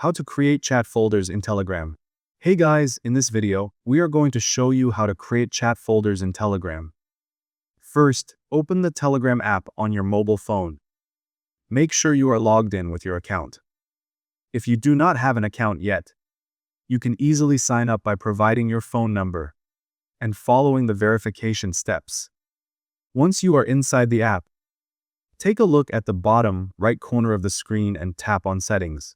How to create chat folders in Telegram. Hey guys, in this video, we are going to show you how to create chat folders in Telegram. First, open the Telegram app on your mobile phone. Make sure you are logged in with your account. If you do not have an account yet, you can easily sign up by providing your phone number and following the verification steps. Once you are inside the app, take a look at the bottom right corner of the screen and tap on Settings.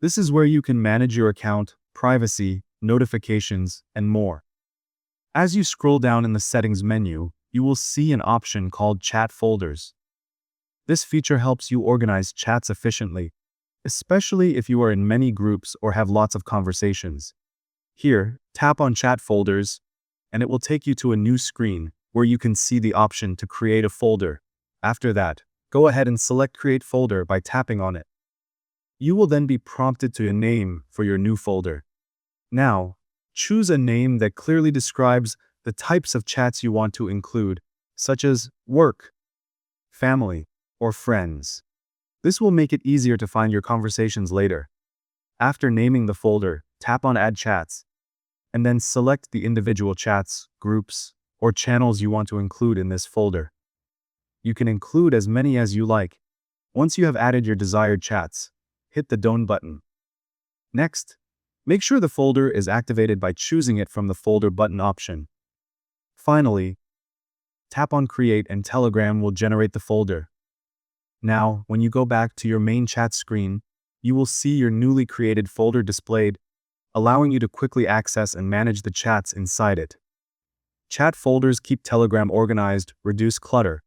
This is where you can manage your account, privacy, notifications, and more. As you scroll down in the Settings menu, you will see an option called Chat Folders. This feature helps you organize chats efficiently, especially if you are in many groups or have lots of conversations. Here, tap on Chat Folders, and it will take you to a new screen where you can see the option to create a folder. After that, go ahead and select Create Folder by tapping on it. You will then be prompted to a name for your new folder. Now, choose a name that clearly describes the types of chats you want to include, such as work, family, or friends. This will make it easier to find your conversations later. After naming the folder, tap on Add Chats, and then select the individual chats, groups, or channels you want to include in this folder. You can include as many as you like. Once you have added your desired chats, hit the Done button. Next, make sure the folder is activated by choosing it from the Folder button option. Finally, tap on Create and Telegram will generate the folder. Now, when you go back to your main chat screen, you will see your newly created folder displayed, allowing you to quickly access and manage the chats inside it. Chat folders keep Telegram organized, reduce clutter,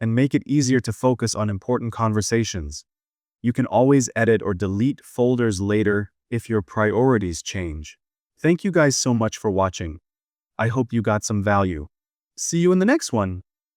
and make it easier to focus on important conversations. You can always edit or delete folders later if your priorities change. Thank you guys so much for watching. I hope you got some value. See you in the next one.